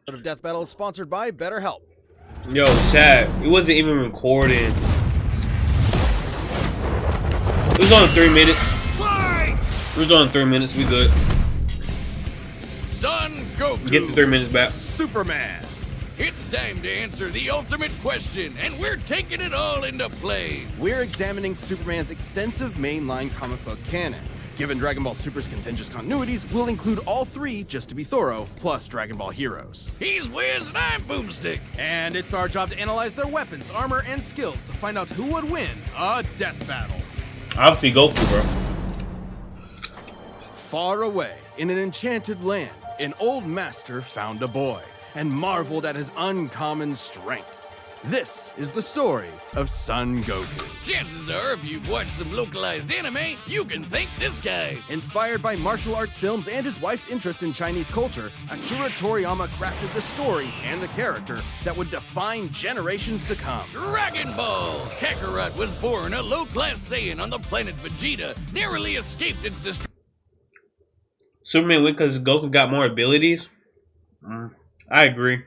Of Deathbattle is sponsored by BetterHelp. Yo, chat, it wasn't even recorded. It was on 3 minutes. It was on 3 minutes. We good. Son Goku. Get the 3 minutes back. Superman. It's time to answer the ultimate question, and we're taking it all into play. We're examining Superman's extensive mainline comic book canon. Given Dragon Ball Super's contentious continuities, we'll include all three, just to be thorough, plus Dragon Ball Heroes. He's Wiz and I'm Boomstick. And it's our job to analyze their weapons, armor, and skills to find out who would win a death battle. Obviously, Goku, bro. Far away, in an enchanted land, an old master found a boy and marveled at his uncommon strength. This is the story of Son Goku. Chances are, if you've watched some localized anime, you can thank this guy. Inspired by martial arts films and his wife's interest in Chinese culture, Akira Toriyama crafted the story and the character that would define generations to come. Dragon Ball! Kakarot was born a low-class Saiyan on the planet Vegeta, narrowly escaped its destruction. Superman win because Goku got more abilities? I agree.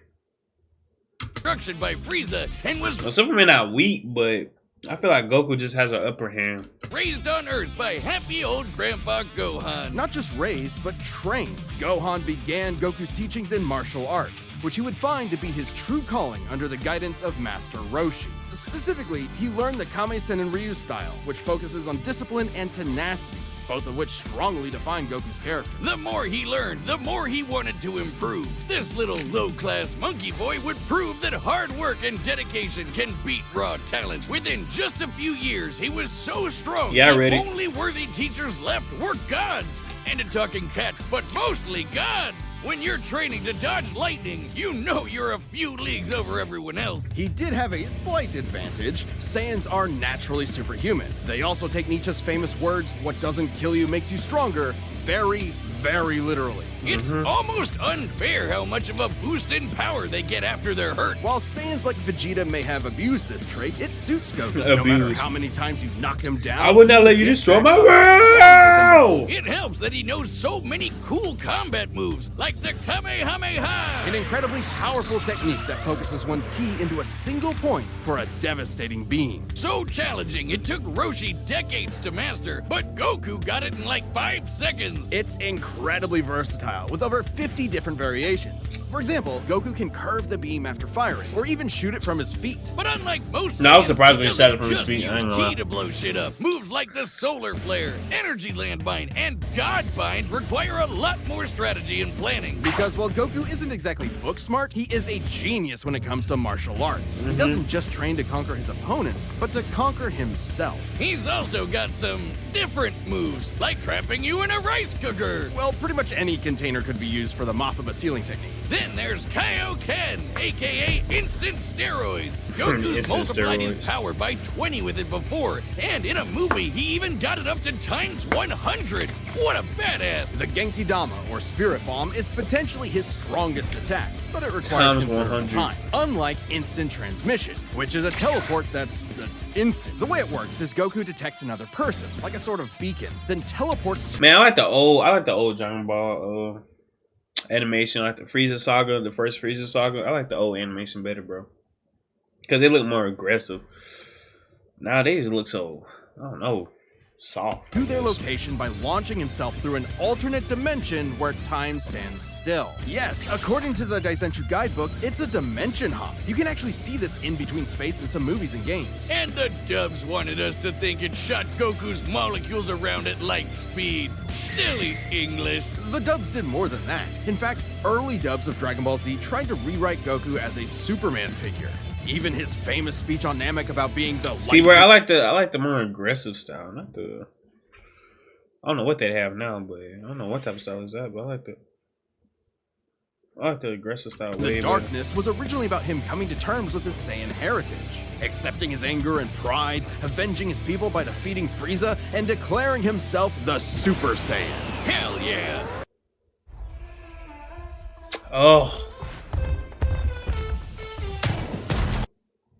By Frieza and was Well, Superman not weak, but I feel like Goku just has an upper hand. raised on Earth by happy old Grandpa Gohan. Not just raised, but trained. Gohan began Goku's teachings in martial arts, which he would find to be his true calling under the guidance of Master Roshi. Specifically, he learned the Kame-sen and Ryu style, which focuses on discipline and tenacity, both of which strongly define Goku's character. The more he learned, the more he wanted to improve. This little low-class monkey boy would prove that hard work and dedication can beat raw talent. Within just a few years, he was so strong Yeah, the ready. only worthy teachers left were gods. And a talking cat, but mostly gods. When you're training to dodge lightning, you know you're a few leagues over everyone else. He did have a slight advantage. Saiyans are naturally superhuman. They also take Nietzsche's famous words, "What doesn't kill you makes you stronger," very, very literally. It's almost unfair how much of a boost in power they get after they're hurt. While Saiyans like Vegeta may have abused this trait, it suits Goku. No matter Abused. how many times you knock him down, I would not let you he destroy gets my back up stronger than world! It helps that he knows so many cool combat moves, like the Kamehameha. An incredibly powerful technique that focuses one's ki into a single point for a devastating beam. So challenging, it took Roshi decades to master, but Goku got it in like 5 seconds. It's incredibly versatile, with over 50 different variations. For example, Goku can curve the beam after firing, or even shoot it from his feet. But unlike most No, I was Saiyans, surprised he when he doesn't shot it from his just feet. I use ain't gonna lie. ki to blow shit up. Moves like the Solar Flare, Energy Landmine, and God Bind require a lot more strategy and planning. Because while Goku isn't exactly book smart, he is a genius when it comes to martial arts. He doesn't just train to conquer his opponents, but to conquer himself. He's also got some different moves, like trapping you in a rice cooker. Well, pretty much any container could be used for the Mothama sealing technique. Then there's Kaioken, aka Instant Steroids. Goku's Instant multiplied his steroids. power by 20 with it before, and in a movie, he even got it up to times 100. What a badass! The Genki Dama, or Spirit Bomb, is potentially his strongest attack, but it requires Times considerable 100. time. Unlike Instant Transmission, which is a teleport that's instant. The way it works is Goku detects another person, like a sort of beacon, then teleports to Man, I like the old Dragon Ball animation, like the Frieza saga, the first Frieza saga. I like the old animation better, bro, because they look more aggressive. Nowadays it looks so, I don't know, soft. to their location by launching himself through an alternate dimension where time stands still. Yes, according to the Daizenshuu guidebook, it's a dimension hop. You can actually see this in between space in some movies and games. And the dubs wanted us to think it shot Goku's molecules around at light speed. Silly English. The dubs did more than that. In fact, early dubs of Dragon Ball Z tried to rewrite Goku as a Superman figure. Even his famous speech on Namek about being the See, light- where I like the more aggressive style, not the. I don't know what they have now, but I don't know what type of style is that. But I like the aggressive style way The better. darkness was originally about him coming to terms with his Saiyan heritage, accepting his anger and pride, avenging his people by defeating Frieza, and declaring himself the Super Saiyan. Hell yeah. Oh,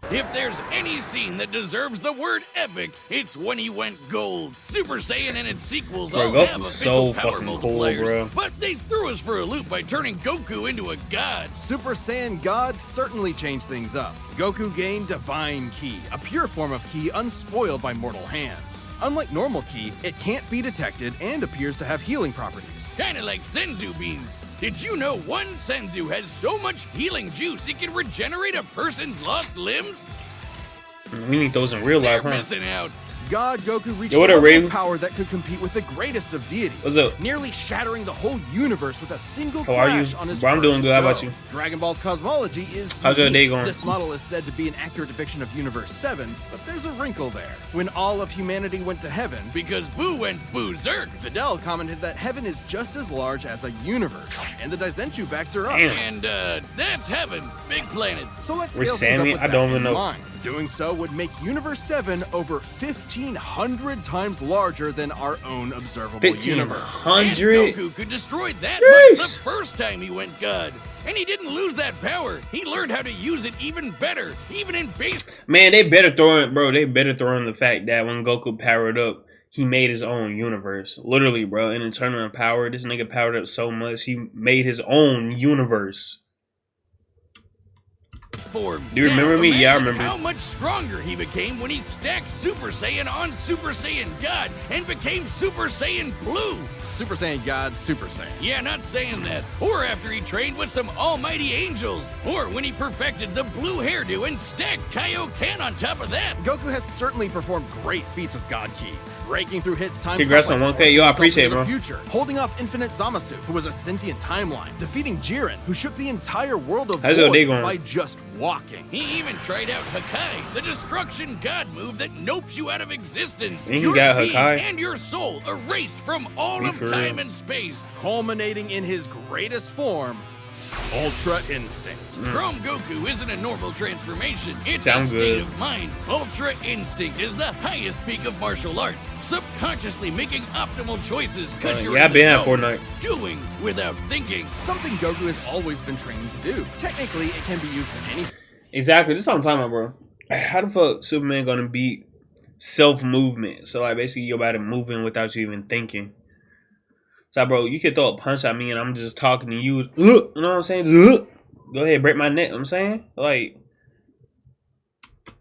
If there's any scene that deserves the word epic, it's when he went gold. Super Saiyan and its sequels all Goku's have so official power fucking cool, multipliers, bro. but they threw us for a loop by turning Goku into a god. Super Saiyan God certainly changed things up. Goku gained Divine Ki, a pure form of Ki unspoiled by mortal hands. Unlike normal Ki, it can't be detected and appears to have healing properties. Kinda like Senzu beans. Did you know one Senzu has so much healing juice it can regenerate a person's lost limbs? We need those in real They're life, huh? missing out. God Goku reached Yo, what a up, level Raven? of power that could compete with the greatest of deities. What's up? Nearly shattering the whole universe with a single How are you? clash on his Bro, I'm doing first good. How go. about you? Dragon Ball's cosmology is How's your unique. day going? This model is said to be an accurate depiction of Universe 7, but there's a wrinkle there. When all of humanity went to heaven, Because Boo went berserk. Fidel commented that heaven is just as large as a universe, and the Daizenshuu backs her up. Damn. And that's heaven. Big planet. So let's We're scale things up Sammy? with I don't that even in know. mind. Doing so would make Universe 7 over 1,500 times larger than our own observable universe. 1,500? And Goku could destroy that Jeez. much the first time he went god. And he didn't lose that power. He learned how to use it even better, even in base. Man, they better throw in, bro. They better throw in the fact that when Goku powered up, he made his own universe. Literally, bro. In Eternal Power, this nigga powered up so much, he made his own universe. Form. Do you remember me? Yeah, I imagine remember. How much stronger he became when he stacked Super Saiyan on Super Saiyan God and became Super Saiyan Blue. Super Saiyan God, Super Saiyan. Yeah, not saying that. Or after he trained with some almighty angels. Or when he perfected the blue hairdo and stacked Kaioken on top of that. Goku has certainly performed great feats with God Ki, breaking through hits time. Congrats on 1K. Yo, I appreciate it, bro. Future, holding off Infinite Zamasu, who was a sentient timeline, defeating Jiren, who shook the entire world of How's your day Void going? by just walking. He even tried out Hakai, the destruction god move that nopes you out of existence. And he Your got being Hakai? and your soul erased from all Me of for time real. and space. Culminating in his greatest form, Ultra Instinct. Chrome Goku isn't a normal transformation. It's Sound a state good. of mind. Ultra Instinct is the highest peak of martial arts. Subconsciously making optimal choices because you're Yeah, in I the been at zone. Fortnite. Doing without thinking. Something Goku has always been trained to do. Technically, it can be used in any Exactly. This is what I'm talking about, bro. How the fuck Superman gonna beat self-movement? So, like, basically, you're about to moving without you even thinking. So, bro, you can throw a punch at me and I'm just talking to you. You know what I'm saying? Go ahead, break my neck. You know what I'm saying? Like,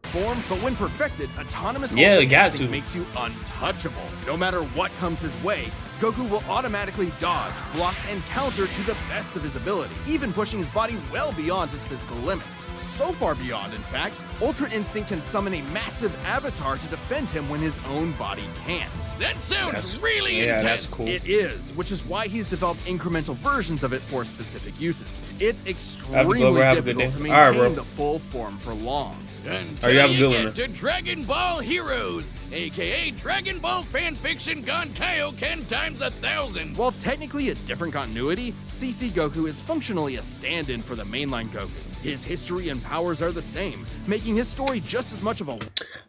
form, but when perfected, autonomous Yeah, Ultra it got Instinct to. makes you untouchable. No matter what comes his way, Goku will automatically dodge, block, and counter to the best of his ability, even pushing his body well beyond his physical limits. So far beyond, in fact, Ultra Instinct can summon a massive avatar to defend him when his own body can't. That sounds That's- really yeah, intense. that's cool. It is, which is why he's developed incremental versions of it for specific uses. It's Have a extremely good day. difficult to All right, maintain bro. the full form for long. Until you have a you good get one, to Dragon Ball Heroes, aka Dragon Ball fanfiction gone Kaioken times 1,000. While technically a different continuity, CC Goku is functionally a stand-in for the mainline Goku. His history and powers are the same, making his story just as much of a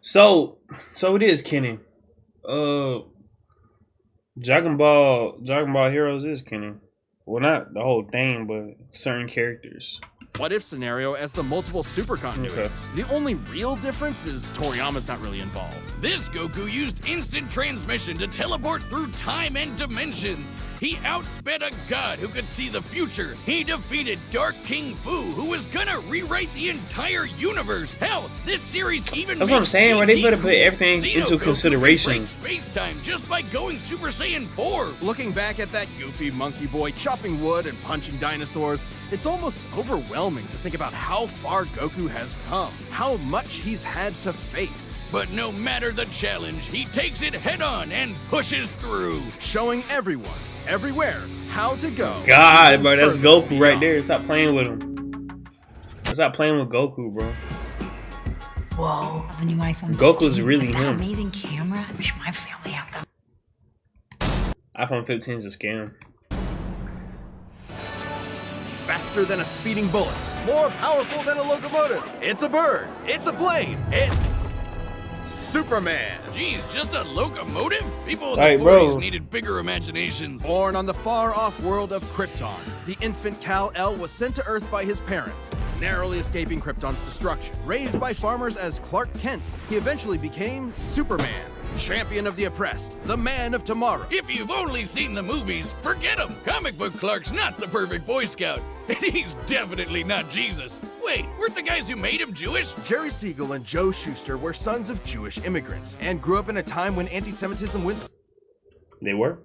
so it is Kenny. Dragon Ball Heroes is Kenny. Well, not the whole thing, but certain characters. what-if scenario as the multiple super continuities. The only real difference is Toriyama's not really involved. This Goku used instant transmission to teleport through time and dimensions. He outsped a god who could see the future. He defeated Dark King Fu, who was gonna rewrite the entire universe. Hell, this series even That's what I'm makes saying, where they GT better put cool. everything Xeno into Goku consideration. could break space-time just by going Super Saiyan 4. Looking back at that goofy monkey boy chopping wood and punching dinosaurs, it's almost overwhelming to think about how far Goku has come, how much he's had to face. But no matter the challenge, he takes it head-on and pushes through. Showing everyone, everywhere, how to go. God, bro, that's further Goku right beyond. there. Stop playing with him. Stop playing with Goku, bro. Whoa, the new iPhone. Goku's 15, really with that him. amazing camera. I wish my family had that. iPhone 15 is a scam. Faster than a speeding bullet, more powerful than a locomotive. It's a bird, it's a plane, it's Superman. Geez, just a locomotive? People in Hey, the 40s bro. needed bigger imaginations. Born on the far-off world of Krypton, the infant Kal-El was sent to Earth by his parents, narrowly escaping Krypton's destruction. Raised by farmers as Clark Kent, he eventually became Superman, champion of the oppressed, the man of tomorrow. If you've only seen the movies, forget him. Comic book Clark's not the perfect Boy Scout, and he's definitely not Jesus. Wait, weren't the guys who made him Jewish? Jerry Siegel and Joe Shuster were sons of Jewish immigrants and grew up in a time when anti-Semitism went They were?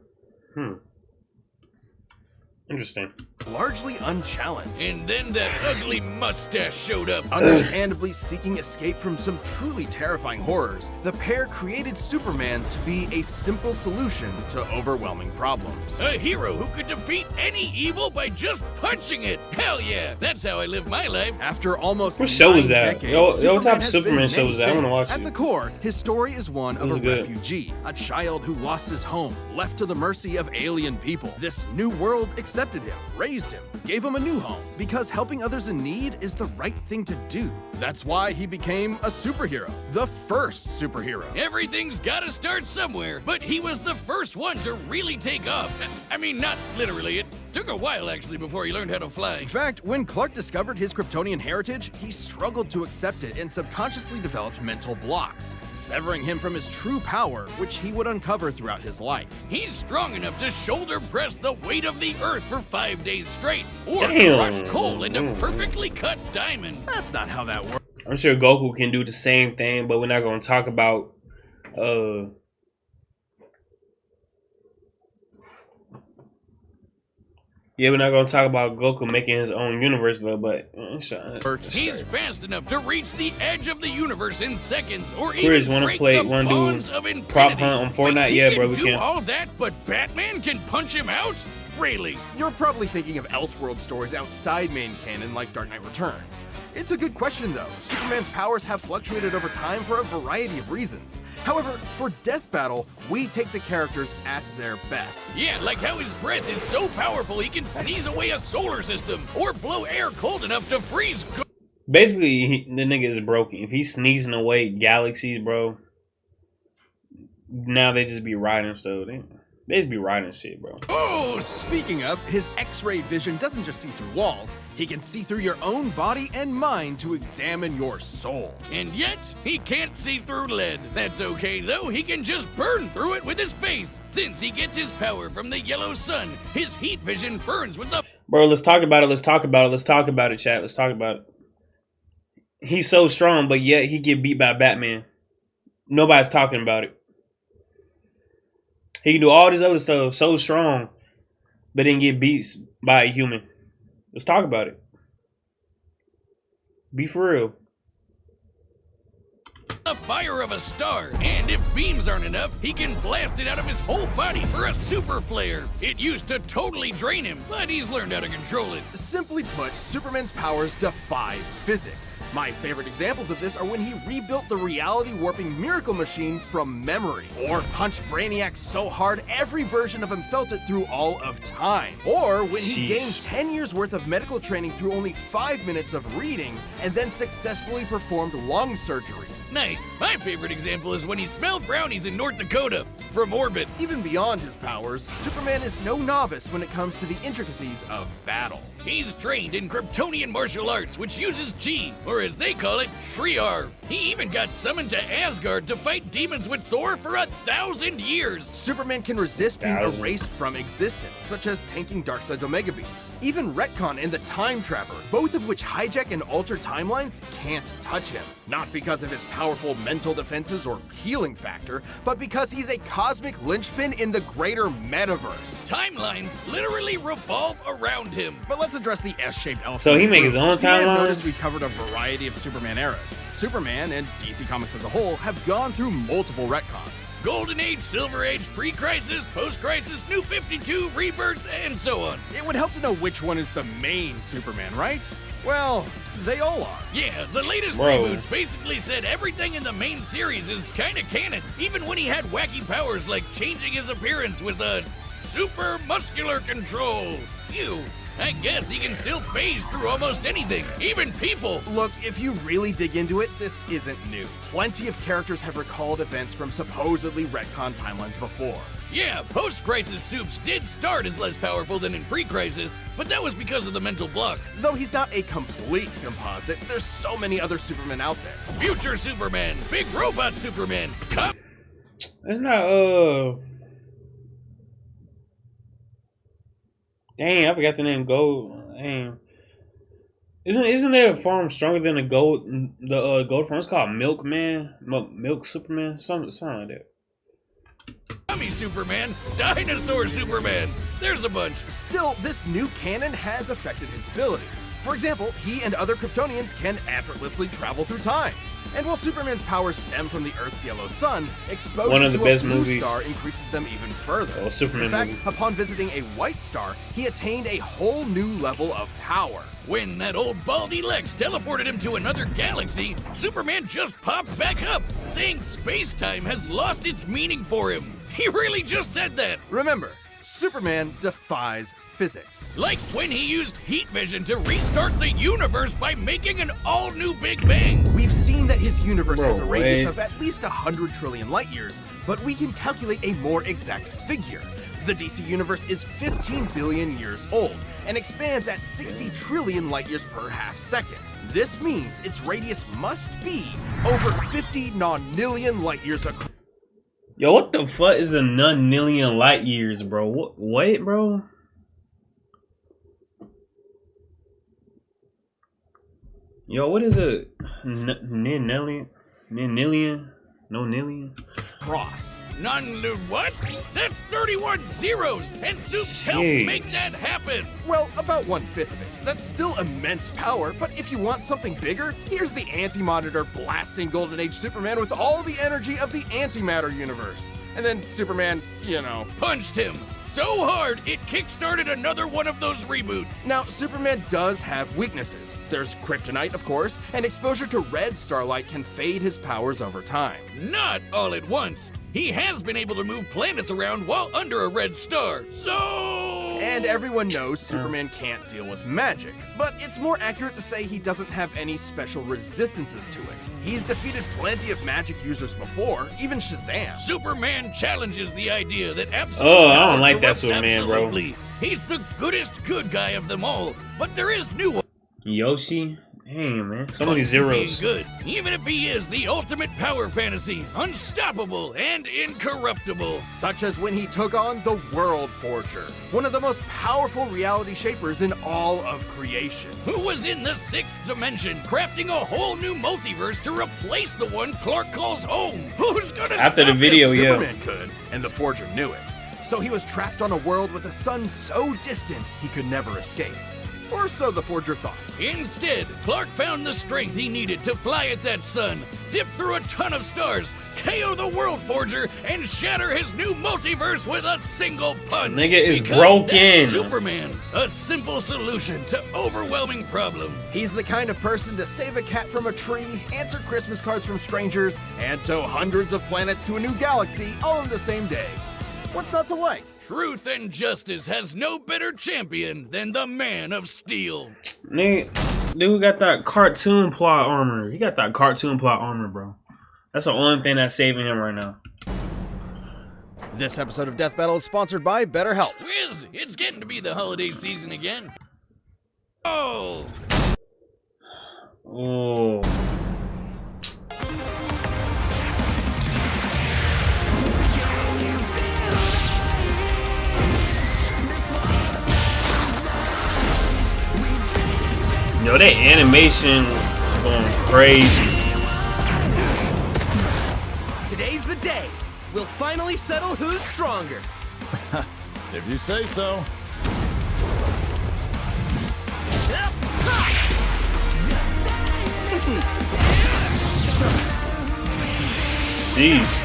Interesting. largely unchallenged. And then that ugly mustache showed up. Understandably seeking escape from some truly terrifying horrors, the pair created Superman to be a simple solution to overwhelming problems. A hero who could defeat any evil by just punching it. Hell yeah, that's how I live my life. After almost What show 9 is that? decades, Yo, what type of has Superman been show many is that? I wanna things. watch At it. the core, his story is one of It was a good. refugee, a child who lost his home, left to the mercy of alien people. This new world accepted him, raised him, gave him a new home, because helping others in need is the right thing to do. That's why he became a superhero, the first superhero. Everything's gotta start somewhere, but he was the first one to really take off. I mean, not literally. It took a while, actually, before he learned how to fly. In fact, when Clark discovered his Kryptonian heritage, he struggled to accept it and subconsciously developed mental blocks, severing him from his true power, which he would uncover throughout his life. He's strong enough to shoulder press the weight of the earth for 5 days straight, or Damn. crush coal into perfectly cut diamond. That's not how that works. I'm sure Goku can do the same thing, but we're not going to talk about yeah, we're not going to talk about Goku making his own universe though, but He's fast enough to reach the edge of the universe in seconds, or Chris, even wanna break play- the wanna do bonds of prop infinity. hunt on Fortnite? Wait, he Yeah, can bro, we do can. all that, but Batman can punch him out? Really? You're probably thinking of Elseworld stories outside main canon like Dark Knight Returns. It's a good question though. Superman's powers have fluctuated over time for a variety of reasons. However, for Deathbattle, we take the characters at their best. Yeah, like how his breath is so powerful he can sneeze away a solar system, or blow air cold enough to freeze. basically the nigga is broken. If he's sneezing away galaxies, bro, now they just be riding stuff. They just be riding shit, bro. Oh, speaking of, his X-ray vision doesn't just see through walls. He can see through your own body and mind to examine your soul. And yet, he can't see through lead. That's okay though, he can just burn through it with his face. Since he gets his power from the yellow sun, his heat vision burns with the Bro, let's talk about it. Let's talk about it. Let's talk about it, chat. Let's talk about it. He's so strong, but yet he get beat by Batman. Nobody's talking about it. He can do all this other stuff, so strong, but then get beat by a human. Let's talk about it. Be for real. fire of a star. And if beams aren't enough, he can blast it out of his whole body for a super flare. It used to totally drain him, but he's learned how to control it. Simply put, Superman's powers defy physics. My favorite examples of this are when he rebuilt the reality warping miracle machine from memory, or punched Brainiac so hard every version of him felt it through all of time, or when he gained 10 years worth of medical training through only 5 minutes of reading and then successfully performed lung surgery. Nice. My favorite example is when he smelled brownies in North Dakota from orbit. Even beyond his powers, Superman is no novice when it comes to the intricacies of battle. He's trained in Kryptonian martial arts, which uses G, or as they call it, Shriar. He even got summoned to Asgard to fight demons with Thor for 1,000 years. Superman can resist being erased from existence, such as tanking Darkseid's Omega Beams. Even Retcon and the Time Trapper, both of which hijack and alter timelines, can't touch him. Not because of his powerful mental defenses or healing factor, but because he's a cosmic linchpin in the greater metaverse. Timelines literally revolve around him. But let's address the S-shaped elephant. So he makes his own You may have noticed timelines? we've covered a variety of Superman eras. Superman and DC Comics as a whole have gone through multiple retcons. Golden Age, Silver Age, Pre-Crisis, Post-Crisis, New 52, Rebirth, and so on. It would help to know which one is the main Superman, right? Well, they all are. Yeah, the latest Bro. reboots basically said everything in the main series is kinda canon, even when he had wacky powers like changing his appearance with a super muscular control. Ew. I guess he can still phase through almost anything, even people. Look, if you really dig into it, this isn't new. Plenty of characters have recalled events from supposedly retcon timelines before. Yeah, post-crisis Supes did start as less powerful than in pre-crisis, but that was because of the mental blocks. Though he's not a complete composite, there's so many other Supermen out there. Future Superman, Big Robot Superman, come. It's not dang, I forgot the name. Gold. Dang. Isn't there a form stronger than the gold gold form? It's called Milkman, Milk Superman, something like that. Dummy Superman, Dinosaur Superman. There's a bunch. Still, this new canon has affected his abilities. For example, he and other Kryptonians can effortlessly travel through time. And while Superman's powers stem from the Earth's yellow sun, exposure One of the to best a blue movies. star increases them even further. Oh, Superman In fact, movie. upon visiting a white star, he attained a whole new level of power. When that old baldy Lex teleported him to another galaxy, Superman just popped back up, saying space-time has lost its meaning for him. He really just said that. Remember, Superman defies physics. Like when he used heat vision to restart the universe by making an all-new Big Bang. We've seen that his universe has a radius of wait. at least 100 trillion light years, but we can calculate a more exact figure. The DC universe is 15 billion years old and expands at 60 trillion light years per half second. This means its radius must be over 50 nonillion light years across. Yo, what the fuck is a nonillion light years, bro? What, bro? Yo, what is a nonillion? What? That's 31 zeros, and Supes helped Jeez. make that happen. Well, about 1/5 of it. That's still immense power, but if you want something bigger, here's the Anti-Monitor blasting Golden Age Superman with all the energy of the antimatter universe. And then Superman, you know. Punched him so hard it kickstarted another one of those reboots. Now, Superman does have weaknesses. There's kryptonite, of course, and exposure to red starlight can fade his powers over time. Not all at once. He has been able to move planets around while under a red star, so... And everyone knows Superman can't deal with magic, but it's more accurate to say he doesn't have any special resistances to it. He's defeated plenty of magic users before, even Shazam. Superman challenges the idea that absolute Oh, I don't power like that corrupts Superman, bro. absolutely. He's the goodest good guy of them all, but there is new Yoshi? Dang, man. So many being zeros. good, even if he is the ultimate power fantasy, unstoppable and incorruptible. Such as when he took on the World Forger, one of the most powerful reality shapers in all of creation. Who was in the sixth dimension, crafting a whole new multiverse to replace the one Clark calls home. Who's gonna After the stop video, him? yeah. Superman could, and the Forger knew it. So he was trapped on a world with a sun so distant he could never escape. Or so the Forger thought. Instead, Clark found the strength he needed to fly at that sun, dip through a ton of stars, KO the World Forger, and shatter his new multiverse with a single punch. Nigga is Because broken. that's Superman, a simple solution to overwhelming problems. He's the kind of person to save a cat from a tree, answer Christmas cards from strangers, and tow hundreds of planets to a new galaxy all in the same day. What's not to like? Truth and justice has no better champion than the Man of Steel. Nigga, dude got that cartoon plot armor. He got that cartoon plot armor, bro. That's the only thing that's saving him right now. This episode of Death Battle is sponsored by BetterHelp. Whiz, it's getting to be the holiday season again. Oh! Oh. Yo, that animation is going crazy. Today's the day. We'll finally settle who's stronger. If you say so. Jeez.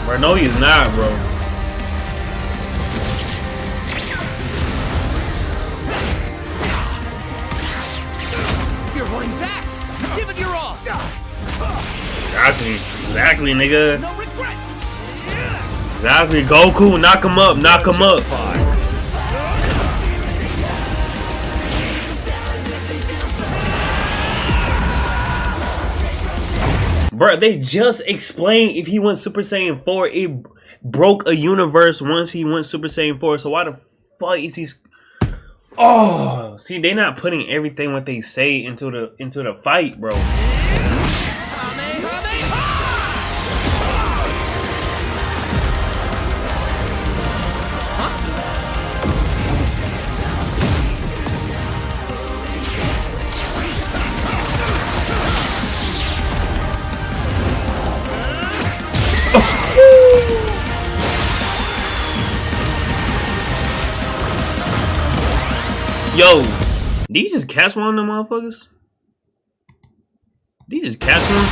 Bro, no, he's not, bro. You're holding back. Give it your all. Got me. His Exactly, nigga. No regrets. Exactly. Goku, knock him up. Knock him up. Bro, they just explained if he went Super Saiyan 4, it broke a universe once he went Super Saiyan 4. So why the fuck is he? Oh, see, they not putting everything what they say into the fight, bro. Yo, did you just catch one of them motherfuckers? Did you just catch one?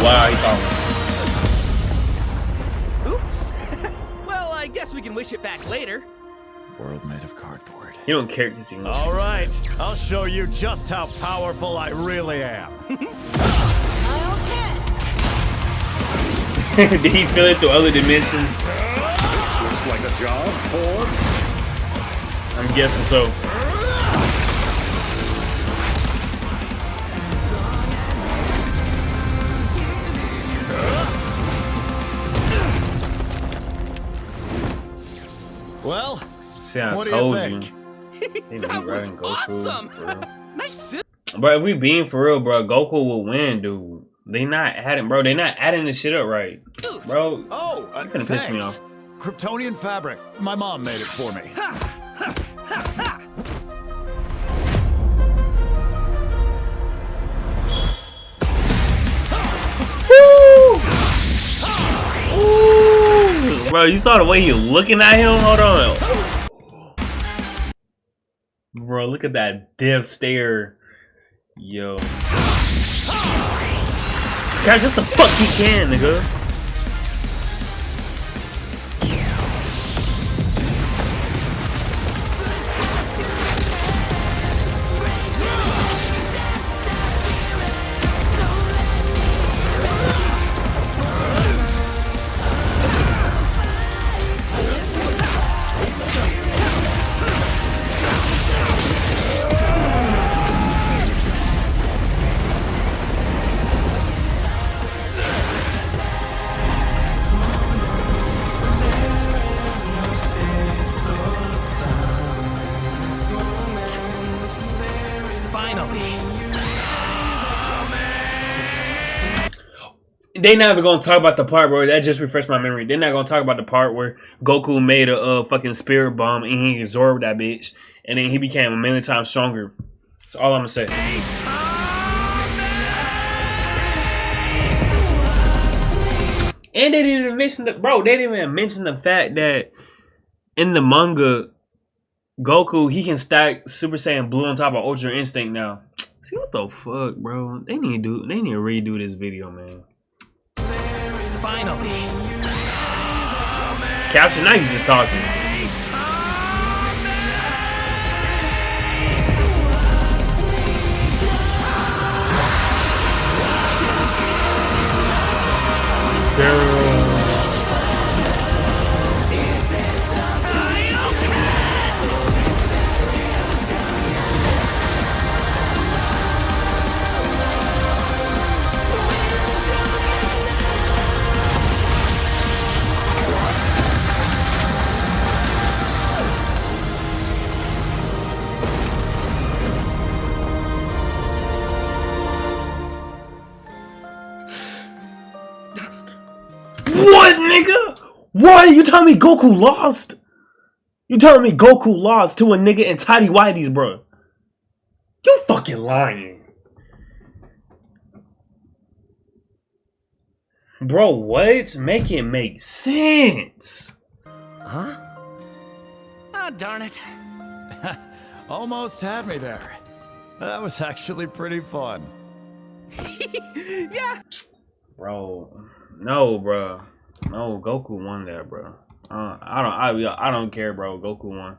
Wow, he caught one. Oops. Well, I guess we can wish it back later. World made of cardboard. He don't care because he All right, I'll show you just how powerful I really am. Did he feel it through other dimensions? Looks like a job, boss. I'm guessing so. Well, See, I what do you told you. think? They That be was riding Goku, awesome. for real. Nice. Bro, if we being for real, bro, Goku will win, dude. They not adding, bro. They not adding this shit up right, bro. Oh, You're gonna piss me off. Kryptonian fabric. My mom made it for me. Ooh. Bro, you saw the way he looking at him? Hold on. Bro, look at that death stare. Yo. Catch just the fuck he can, nigga. They not even gonna talk about the part where that just refreshed my memory. They're not gonna talk about the part where Goku made a fucking spirit bomb and he absorbed that bitch, and then he became a million times stronger. That's all I'm gonna say. And they didn't even mention the They didn't even mention the fact that in the manga, Goku he can stack Super Saiyan Blue on top of Ultra Instinct now. See what the fuck, bro? They need to redo this video, man. Finally. Caption, now you just talking. What, nigga? What? You telling me Goku lost? You telling me Goku lost to a nigga in tidy whities, bro? You fucking lying. Bro, what? Make it make sense. Huh? Ah, darn it. Almost had me there. That was actually pretty fun. Yeah. Bro, no, bro. No, Goku won that, bro. I don't care, bro. Goku won.